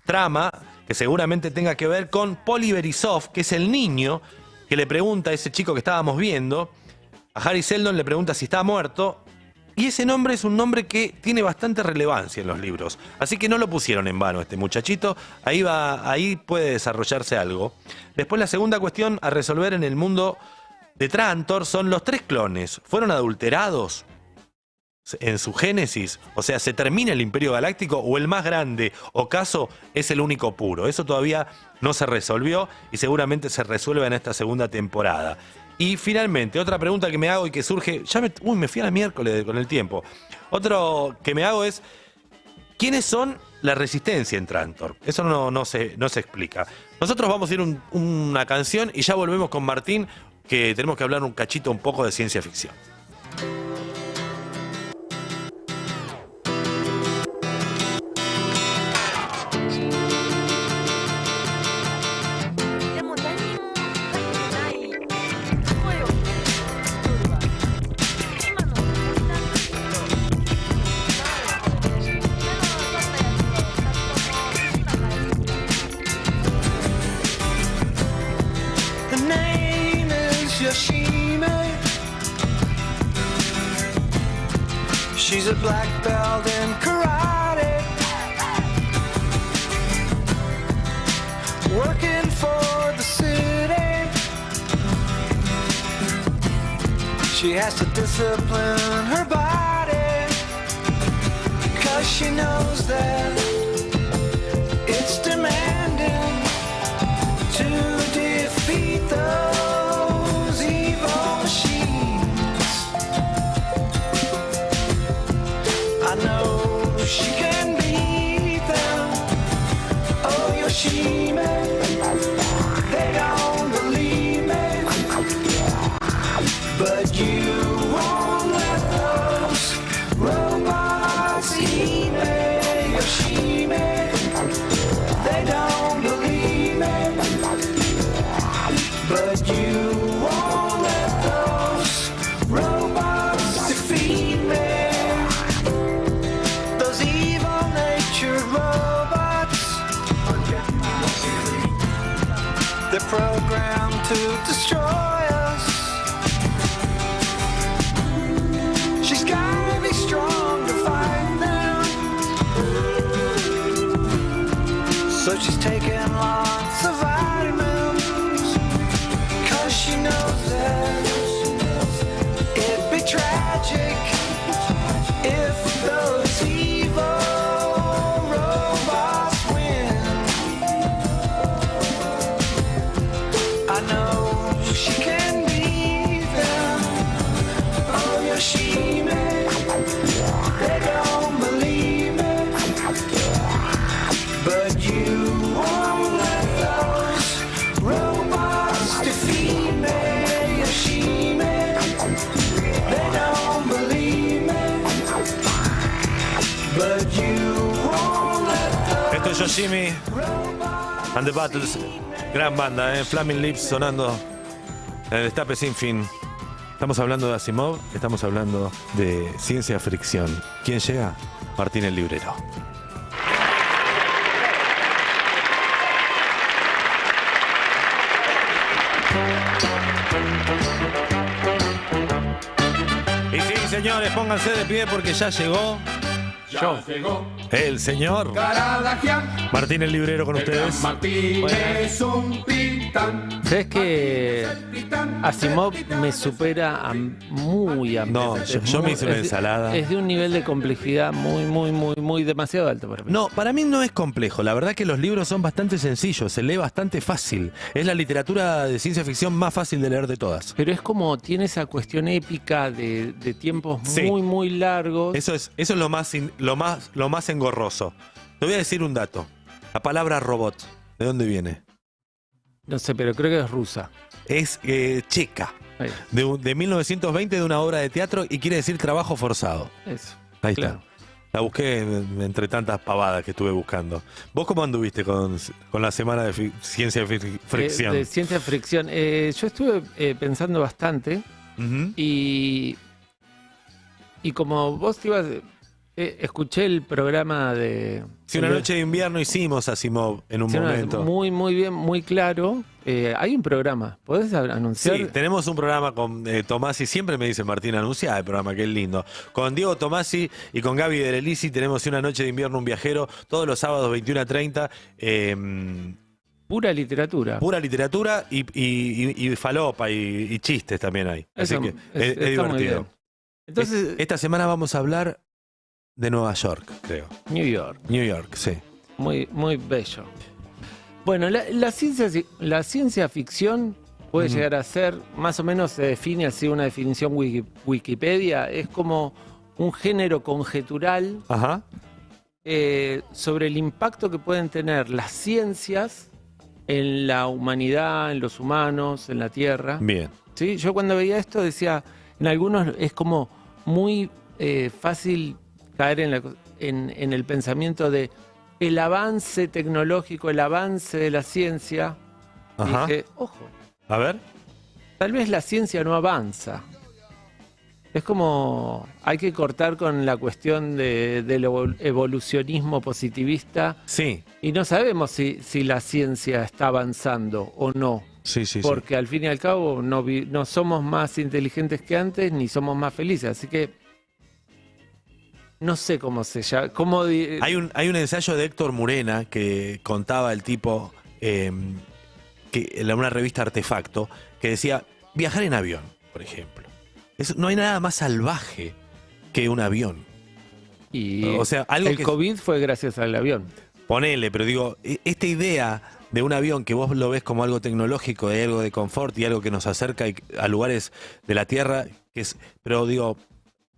trama que seguramente tenga que ver con Poli Verisov, que es el niño que le pregunta a ese chico que estábamos viendo, a Harry Seldon le pregunta si está muerto, y ese nombre es un nombre que tiene bastante relevancia en los libros, así que no lo pusieron en vano este muchachito, ahí puede desarrollarse algo. Después la segunda cuestión a resolver en el mundo de Trantor son los 3 clones. ¿Fueron adulterados en su génesis? O sea, ¿se termina el Imperio Galáctico o el más grande Ocaso es el único puro? Eso todavía no se resolvió y seguramente se resuelve en esta segunda temporada. Y finalmente, otra pregunta que me hago y que surge... me fui a la miércoles con el tiempo. Otro que me hago es... ¿quiénes son la resistencia en Trantor? Eso no se explica. Nosotros vamos a ir una canción y ya volvemos con Martín, que tenemos que hablar un cachito un poco de ciencia ficción. She's a black belt in karate, working for the city. She has to discipline her body, 'cause she knows that it's demanding to defeat those evil machines. I know she can beat them. Oh, Yoshime, they don't believe me, but you won't let those robots eat me. Yoshime, they don't believe me, but you won't let those robots defeat me. Those evil-natured robots, destroy us. She's gotta be strong to fight them. So she's taking lots of vitamins, 'cause she knows that it'd be tragic if those evil robots win. I know she can beat them. Oh, yeah, she may. They don't believe me, but you won't let those robots defeat me. Yeah, she may. They don't believe me, but you won't let Esto es Yoshimi and the Battles. Gran banda, Flaming Lips sonando en el destape sin fin. Estamos hablando de Asimov, estamos hablando de ciencia fricción. ¿Quién llega? Martín el Librero. Y sí, señores, pónganse de pie porque ya llegó el señor Martín el Librero con ustedes. Martín es un titán. ¿Sabes que Asimov me supera muy ampliamente? No, yo me hice una ensalada. Es de un nivel de complejidad muy demasiado alto para mí. No, para mí no es complejo. La verdad que los libros son bastante sencillos, se lee bastante fácil. Es la literatura de ciencia ficción más fácil de leer de todas. Pero es como tiene esa cuestión épica de tiempos Sí. muy largos. Eso es lo más engorroso. Te voy a decir un dato. La palabra robot, ¿de dónde viene? No sé, pero creo que es rusa. Es checa. Ahí, De 1920, de una obra de teatro, y quiere decir trabajo forzado. eso. Ahí Claro. está. La busqué entre tantas pavadas que estuve buscando. ¿Vos cómo anduviste con la semana de ciencia fricción? De ciencia fricción. Yo estuve pensando bastante Ujú. y como vos te ibas... escuché el programa de... Sí, una noche de invierno hicimos Asimov en un Sí, momento. muy bien, muy claro. Hay un programa. ¿Podés anunciar? Sí, tenemos un programa con Tomasi, siempre me dice Martín, anuncia el programa, que es lindo. Con Diego Tomasi y con Gaby Derelisi tenemos Una noche de invierno, un viajero, todos los sábados 21:30. Pura literatura. Pura literatura y falopa y chistes también hay. Así Eso que es está muy divertido. bien. Entonces, Esta semana vamos a hablar de Nueva York, creo. New York. New York, sí. Muy bello. Bueno, la ciencia ficción puede llegar a ser, más o menos se define así una definición Wikipedia, es como un género conjetural Ajá. sobre el impacto que pueden tener las ciencias en la humanidad, en los humanos, en la Tierra. Bien. ¿Sí? Yo cuando veía esto decía, en algunos es como muy fácil caer en el pensamiento de el avance tecnológico, el avance de la ciencia. Ajá. Y dije, ojo, A ver. tal vez la ciencia no avanza. Es como, hay que cortar con la cuestión del evolucionismo positivista Sí. y no sabemos si la ciencia está avanzando o no. Sí. Porque al fin y al cabo no somos más inteligentes que antes ni somos más felices. Así que no sé cómo se llama. Hay un ensayo de Héctor Murena que contaba el tipo que en una revista Artefacto que decía viajar en avión, por ejemplo. No hay nada más salvaje que un avión. Y O sea, algo el que- COVID fue gracias al avión. Ponele, pero digo, esta idea de un avión que vos lo ves como algo tecnológico, de algo de confort y algo que nos acerca a lugares de la Tierra, pero digo,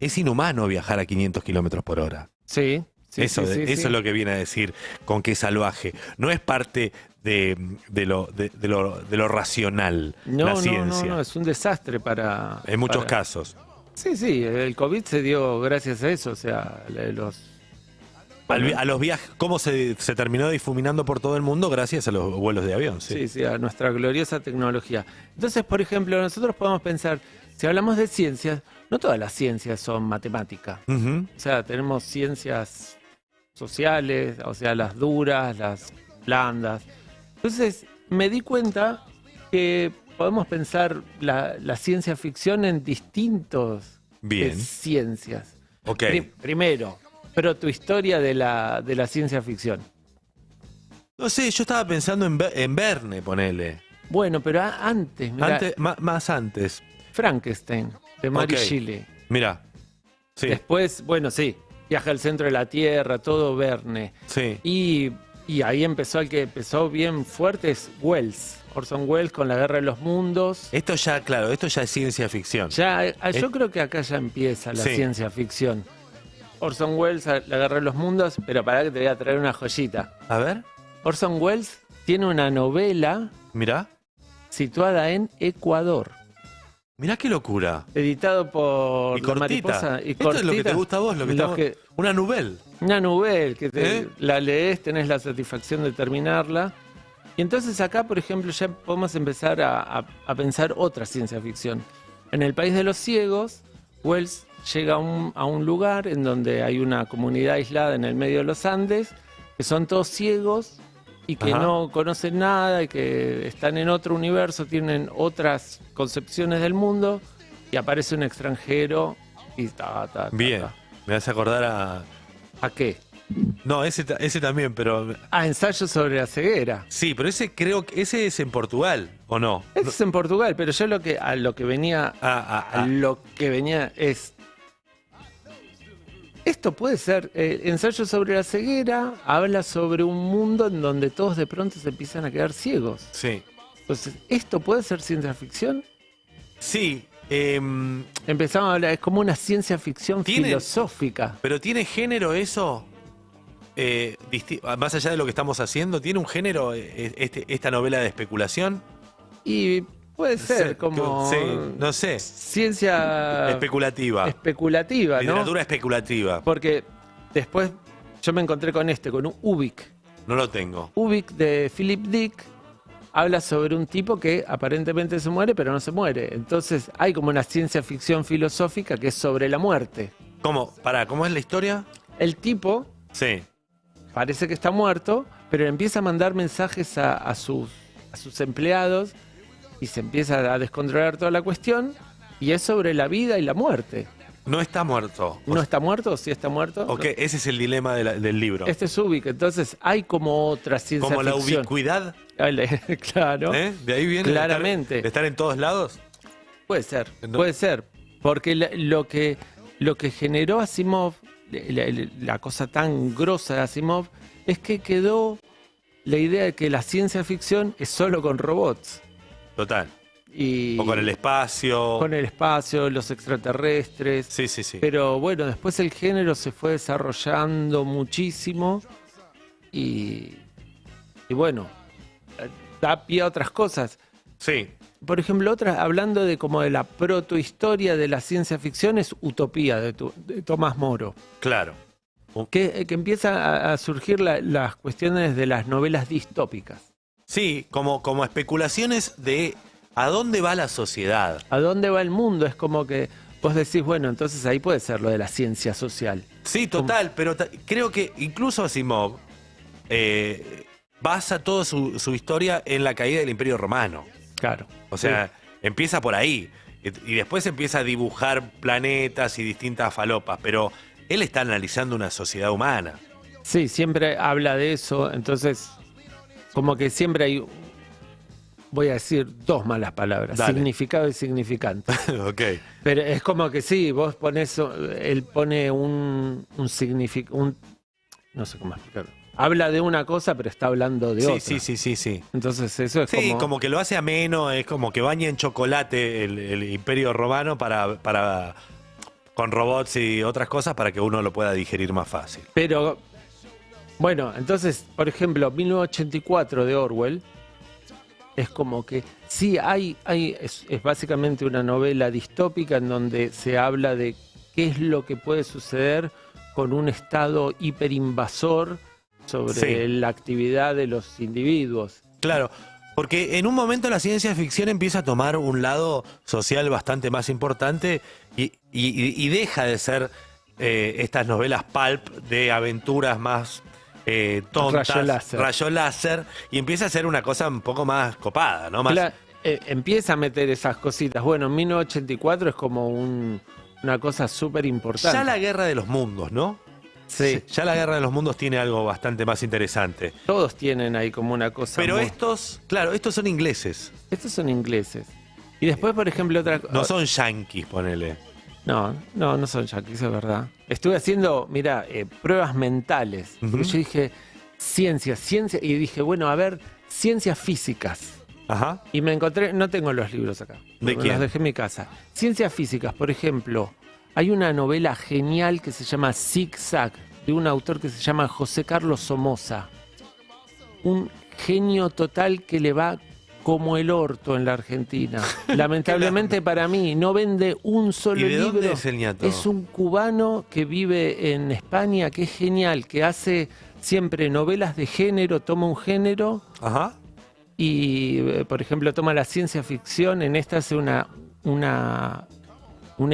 es inhumano viajar a 500 kilómetros por hora. Sí. Eso es lo que viene a decir con que es salvaje. No es parte de lo racional, la ciencia. No, es un desastre para... En muchos para- casos. Sí, el COVID se dio gracias a eso, o sea, A los viajes, cómo se terminó difuminando por todo el mundo gracias a los vuelos de avión. Sí, a nuestra gloriosa tecnología. Entonces, por ejemplo, nosotros podemos pensar, si hablamos de ciencias, no todas las ciencias son matemática. Ujú. O sea, tenemos ciencias sociales, o sea, las duras, las blandas. Entonces, me di cuenta que podemos pensar la ciencia ficción en distintos Bien. ciencias. Ok. Primero, pero tu historia de la ciencia ficción. No sé, yo estaba pensando en Verne, ponele. Bueno, pero antes, mirá, Antes, más antes. Frankenstein, de Mary Ok. Shelley. Mira. Sí, Después, bueno, sí, Viaje al centro de la Tierra, todo Verne. sí. Y ahí empezó el que empezó bien fuerte, es Wells. Orson Welles con La Guerra de los Mundos. Esto ya, claro, esto ya es ciencia ficción. Yo creo que acá ya empieza la Sí. ciencia ficción. Orson Welles, La Guerra de los Mundos, pero pará que te voy a traer una joyita. A ver, Orson Welles tiene una novela mirá. situada en Ecuador, Mirá qué locura. editado por Y La cortita. Mariposa. Y Esto es lo que te cortita. gusta a vos, una novela. Una novela que ¿Eh? la lees, tenés la satisfacción de terminarla. Y entonces acá, por ejemplo, ya podemos empezar a pensar otra ciencia ficción. En El País de los Ciegos, Wells llega a un lugar en donde hay una comunidad aislada en el medio de los Andes, que son todos ciegos y que Ajá. no conocen nada y que están en otro universo, tienen otras concepciones del mundo, y aparece un extranjero y Bien. Me hace acordar a... ¿A qué? No, ese también, pero... A Ensayo sobre la ceguera. Sí, pero ese creo que ese es en Portugal, ¿o no? Ese es en Portugal, pero yo a lo que venía es... Esto puede ser, Ensayo sobre la ceguera habla sobre un mundo en donde todos de pronto se empiezan a quedar ciegos. Sí. Entonces, ¿esto puede ser ciencia ficción? Sí, Empezamos a hablar, es como una ciencia ficción ¿Tiene- filosófica. pero ¿tiene género eso? Más allá de lo que estamos haciendo, ¿tiene un género esta novela de especulación? Y puede No ser sé, como sí, no sé. ciencia Especulativa. especulativa, ¿no? Literatura especulativa. Porque después yo me encontré con un Ubik. No lo tengo. Ubik de Philip Dick habla sobre un tipo que aparentemente se muere, pero no se muere. Entonces hay como una ciencia ficción filosófica que es sobre la muerte. ¿Cómo? ¿Cómo es la historia? El tipo Sí. parece que está muerto, pero empieza a mandar mensajes a sus empleados y se empieza a descontrolar toda la cuestión, y es sobre la vida y la muerte. No está muerto. ¿No está muerto o sí está muerto? Ok, ese es el dilema del libro. Este es Ubik, entonces hay como otra ciencia Como la ficción. ubicuidad, Claro, ¿eh? De ahí viene. Claramente. De estar en todos lados. puede ser, No. puede ser. Porque lo que generó Asimov, la cosa tan grosa de Asimov, es que quedó la idea de que la ciencia ficción es solo con robots. Total. Y O con el espacio. con el espacio, los extraterrestres. Sí, sí, sí. Pero bueno, después el género se fue desarrollando muchísimo y bueno, da pie a otras cosas. Sí. Por ejemplo, hablando de como de la protohistoria de la ciencia ficción, es Utopía de Tomás Moro. Claro. Que empieza a surgir las cuestiones de las novelas distópicas. Sí, como especulaciones de a dónde va la sociedad. ¿A dónde va el mundo? Es como que vos decís, bueno, entonces ahí puede ser lo de la ciencia social. Sí, total, pero creo que incluso Asimov basa toda su historia en la caída del Imperio Romano. Claro. O sea, empieza por ahí. Y después empieza a dibujar planetas y distintas falopas, pero él está analizando una sociedad humana. Sí, siempre habla de eso, entonces como que siempre hay, voy a decir dos malas palabras, Dale. significado y significante. Ok. Pero es como que sí, vos pones, él pone un significado, no sé cómo explicarlo. Habla de una cosa, pero está hablando de otra. Sí. Entonces eso es Sí, como que lo hace ameno, es como que baña en chocolate el Imperio Romano para con robots y otras cosas para que uno lo pueda digerir más fácil. Pero, bueno, entonces, por ejemplo, 1984 de Orwell es como que sí es básicamente una novela distópica en donde se habla de qué es lo que puede suceder con un estado hiperinvasor sobre Sí. la actividad de los individuos. Claro, porque en un momento la ciencia ficción empieza a tomar un lado social bastante más importante y deja de ser estas novelas pulp de aventuras más tontas, Rayo láser. rayo láser, y empieza a ser una cosa un poco más copada, ¿no? Más, empieza a meter esas cositas. Bueno, en 1984 es como una cosa súper importante. Ya la Guerra de los Mundos, ¿no? Sí. Ya la Guerra de los Mundos tiene algo bastante más interesante. Todos tienen ahí como una cosa. Pero estos son ingleses. Estos son ingleses. Y después, por ejemplo, otra cosa. No son yanquis, ponele. No son yanquis, es verdad. Estuve haciendo, mira, pruebas mentales. Porque yo dije, ciencia, y dije, bueno, a ver, ciencias físicas. Ajá. Y me encontré, no tengo los libros acá. ¿De quién? Los dejé en mi casa. Ciencias físicas, por ejemplo, hay una novela genial que se llama Zig Zag, de un autor que se llama José Carlos Somoza. Un genio total que le va como el orto en la Argentina. Lamentablemente para mí, no vende un solo ¿Y de libro. dónde es el ñato? Es un cubano que vive en España, que es genial, que hace siempre novelas de género, toma un género. Ajá. Y, por ejemplo, toma la ciencia ficción, en esta hace una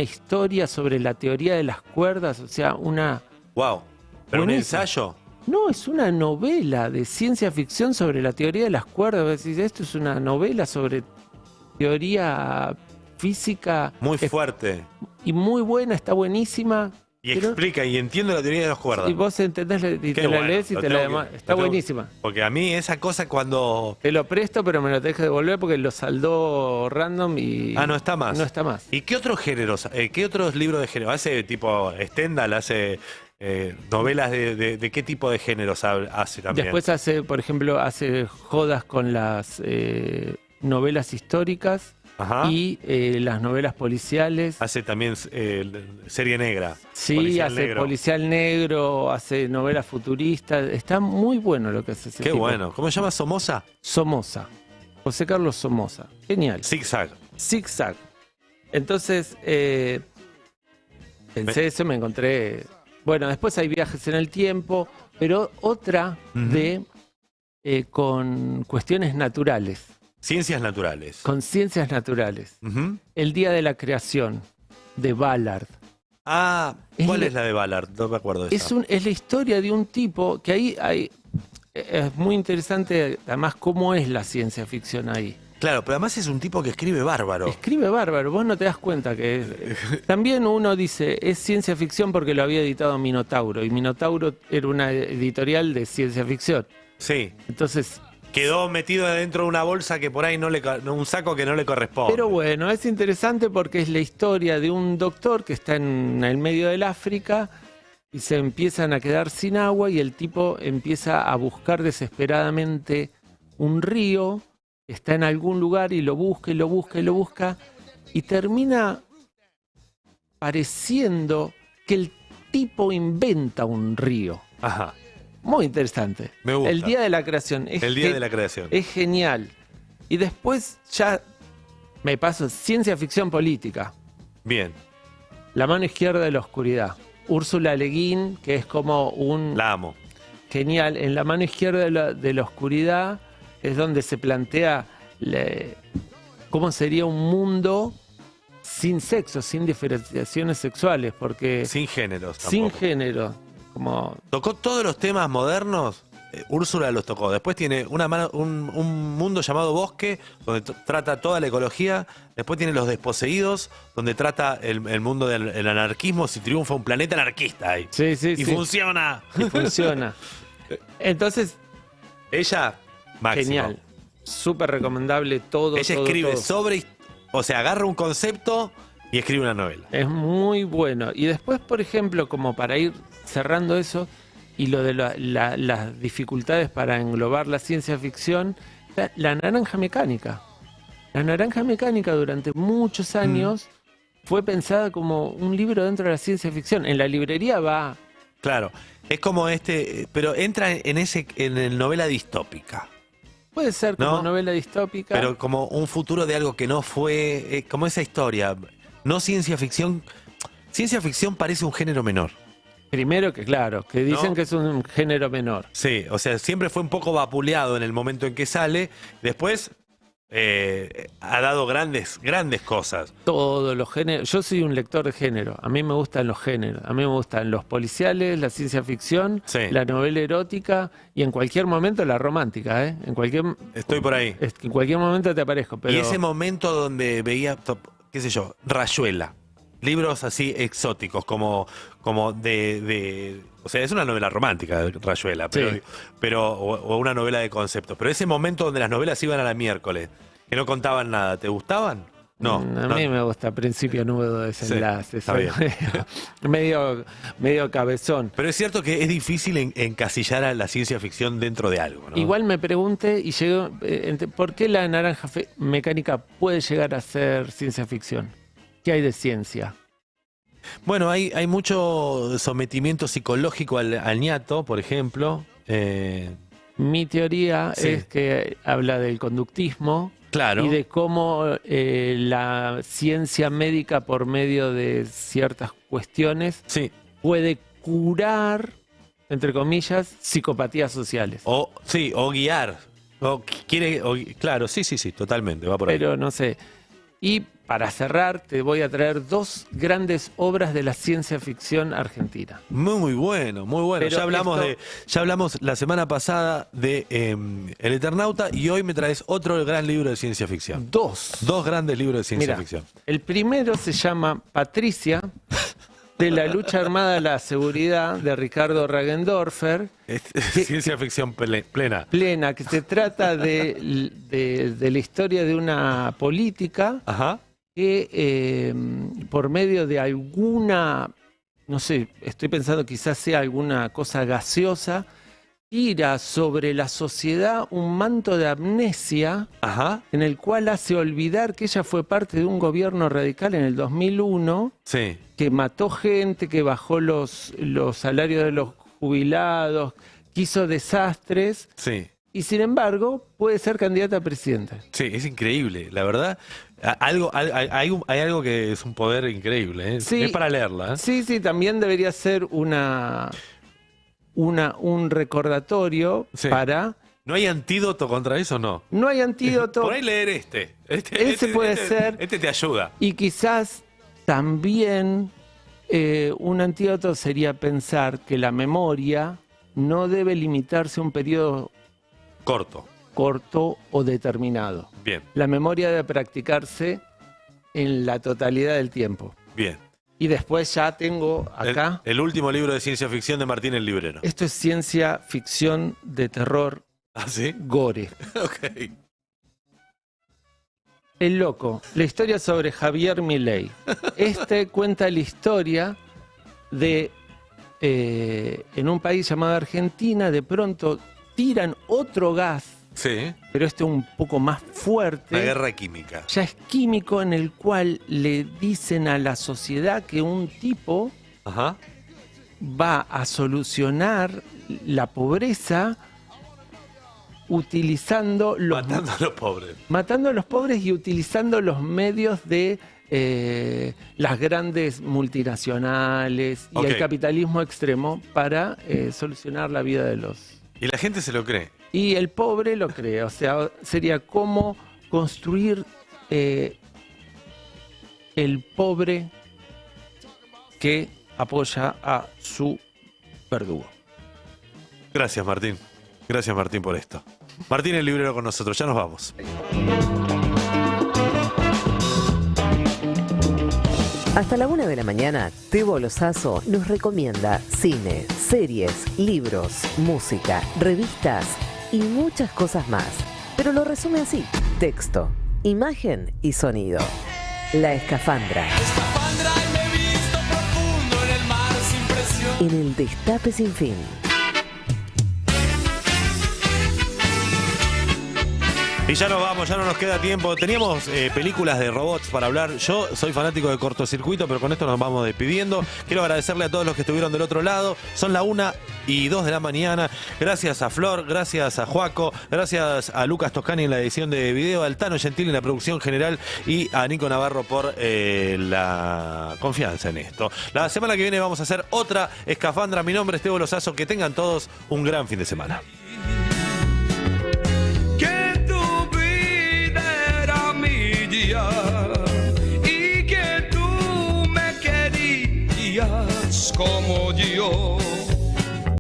historia sobre la teoría de las cuerdas, o sea, una... Wow. ¿Pero un Buenísimo. ensayo? No, es una novela de ciencia ficción sobre la teoría de las cuerdas. Vos decís, esto es una novela sobre teoría física. Muy fuerte. Y muy buena, está buenísima. Y explica, y entiendo la teoría de las cuerdas. Y vos entendés, y Qué te la bueno, lees y lo te la tengo demás. que- Está lo tengo- buenísima. Porque a mí esa cosa cuando... Te lo presto, pero me lo tenés que devolver porque lo saldó random y... Ah, no está más. No está más. ¿Y qué otros géneros? ¿Qué otros libros de género? ¿Hace tipo Stendhal? ¿Hace novelas de qué tipo de géneros hace también? Después hace, por ejemplo, hace jodas con las novelas históricas. Ajá. Y las novelas policiales. Hace también serie negra. Sí, policial hace negro. policial negro, hace novelas futuristas. Está muy bueno lo que hace ese Qué tipo. bueno. ¿Cómo se llama Somoza? Somoza. José Carlos Somoza. Genial. Zig Zag. Zig Zag. Entonces, pensé eso, me encontré... Bueno, después hay viajes en el tiempo, pero otra con cuestiones naturales. Ciencias naturales. Con ciencias naturales. Ujú. El Día de la Creación, de Ballard. Ah, Es ¿cuál la- es la de Ballard? No me acuerdo de esa. Es la historia de un tipo que ahí es muy interesante, además, cómo es la ciencia ficción ahí. Claro, pero además es un tipo que escribe bárbaro. Escribe bárbaro, vos no te das cuenta que también uno dice, es ciencia ficción porque lo había editado Minotauro, y Minotauro era una editorial de ciencia ficción. Sí. Entonces... Quedó metido dentro de una bolsa que por ahí un saco que no le corresponde. Pero bueno, es interesante porque es la historia de un doctor que está en el medio del África y se empiezan a quedar sin agua y el tipo empieza a buscar desesperadamente un río, está en algún lugar y lo busca y lo busca y lo busca y termina pareciendo que el tipo inventa un río. Ajá. Muy interesante. Me gusta. El Día de la Creación. El Día de la Creación. Es genial. Y después ya me paso ciencia ficción política. Bien. La mano izquierda de la oscuridad. Úrsula Le Guin, que es como un... La amo. Genial. En la mano izquierda de la oscuridad es donde se plantea cómo sería un mundo sin sexo, sin diferenciaciones sexuales, porque... Sin géneros Sin tampoco. género. Como... Tocó todos los temas modernos. Úrsula los tocó. Después tiene un mundo llamado Bosque, donde trata toda la ecología. Después tiene Los Desposeídos, donde trata el mundo del anarquismo. Si triunfa un planeta anarquista ahí. Sí, Y sí. funciona. Y funciona. Entonces, Ella, máximo. genial. Súper recomendable todo. Ella todo, escribe todo. sobre... O sea, agarra un concepto y escribe una novela. Es muy bueno. Y después, por ejemplo, como para ir cerrando eso, y lo de las dificultades para englobar la ciencia ficción, la naranja mecánica. La naranja mecánica durante muchos años fue pensada como un libro dentro de la ciencia ficción. En la librería va... Claro. Es como pero entra en el novela distópica. Puede ser como ¿No? novela distópica. Pero como un futuro de algo que no fue, como esa historia. No ciencia ficción. Ciencia ficción parece un género menor. Primero que claro, que dicen ¿No? que es un género menor. Sí, o sea, siempre fue un poco vapuleado en el momento en que sale. Después ha dado grandes cosas. Todos los géneros. Yo soy un lector de género. A mí me gustan los géneros. A mí me gustan los policiales, la ciencia ficción, Sí. la novela erótica y en cualquier momento la romántica, ¿eh? Estoy por ahí. En cualquier momento te aparezco. Pero Y ese momento donde veía, qué sé yo, Rayuela. Libros así exóticos, como de o sea, es una novela romántica, Rayuela, Sí. o una novela de conceptos. Pero ese momento donde las novelas iban a la miércoles, que no contaban nada, ¿te gustaban? No. a mí me gusta principio, nudo, desenlace. Sí, está soy medio cabezón. Pero es cierto que es difícil encasillar a la ciencia ficción dentro de algo, ¿no? Igual me pregunté y llegó, ¿por qué la naranja mecánica puede llegar a ser ciencia ficción? ¿Qué hay de ciencia? Bueno, hay mucho sometimiento psicológico al ñato, por ejemplo. Mi teoría Sí. es que habla del conductismo Claro. y de cómo la ciencia médica, por medio de ciertas cuestiones, Sí. puede curar, entre comillas, psicopatías sociales. O guiar. Claro, sí, totalmente, va por ahí. Pero no sé. Y para cerrar, te voy a traer 2 grandes obras de la ciencia ficción argentina. Muy bueno, muy bueno. Pero Ya hablamos la semana pasada de El Eternauta y hoy me traes otro gran libro de ciencia ficción. 2. 2 grandes libros de ciencia Mira, ficción. el primero se llama Patricia, de la lucha armada a la seguridad, de Ricardo Ragendorfer, Ciencia ficción plena. plena, que se trata de la historia de una política Ajá. que por medio de alguna, no sé, estoy pensando quizás sea alguna cosa gaseosa, tira sobre la sociedad un manto de amnesia Ajá. en el cual hace olvidar que ella fue parte de un gobierno radical en el 2001, Sí. que mató gente, que bajó los salarios de los jubilados, que hizo desastres, Sí. y sin embargo puede ser candidata a presidenta. Sí, es increíble, la verdad. Hay algo que es un poder increíble, ¿eh? Sí. Es para leerla, ¿eh? Sí, también debería ser un recordatorio Sí. para... ¿No hay antídoto contra eso? No. No hay antídoto. Por ahí leer este. Ese puede ser. Este te ayuda. Y quizás también un antídoto sería pensar que la memoria no debe limitarse a un periodo Corto. corto o determinado. Bien, La memoria debe practicarse en la totalidad del tiempo. bien. Y después ya tengo acá, El último libro de ciencia ficción de Martín el Librero. esto es ciencia ficción de terror ¿Ah, sí? gore. Ok. El loco, la historia sobre Javier Milei. Este cuenta la historia de, en un país llamado Argentina, de pronto tiran otro gas, Sí. pero este un poco más fuerte. La guerra química. Ya es químico, en el cual le dicen a la sociedad que un tipo Ajá. va a solucionar la pobreza utilizando Matando a los pobres. matando a los pobres y utilizando los medios de las grandes multinacionales y Ok. el capitalismo extremo para solucionar la vida de los... Y la gente se lo cree. Y el pobre lo cree, o sea, sería cómo construir el pobre que apoya a su verdugo. Gracias, Martín. Gracias, Martín, por esto. Martín el Librero con nosotros. Ya nos vamos. Hasta la 1 de la mañana, Tebo Lozazo nos recomienda cine, series, libros, música, revistas y muchas cosas más. Pero lo resume así: texto, imagen y sonido. La Escafandra. En el Destape Sin Fin. Y ya nos vamos, ya no nos queda tiempo. Teníamos películas de robots para hablar. Yo soy fanático de Cortocircuito, pero con esto nos vamos despidiendo. Quiero agradecerle a todos los que estuvieron del otro lado. Son la 1:02 de la mañana. Gracias a Flor, gracias a Joaco, gracias a Lucas Toscani en la edición de video, a Altano Gentil en la producción general y a Nico Navarro por la confianza en esto. La semana que viene vamos a hacer otra Escafandra. Mi nombre es Tebo Lozazo. Que tengan todos un gran fin de semana.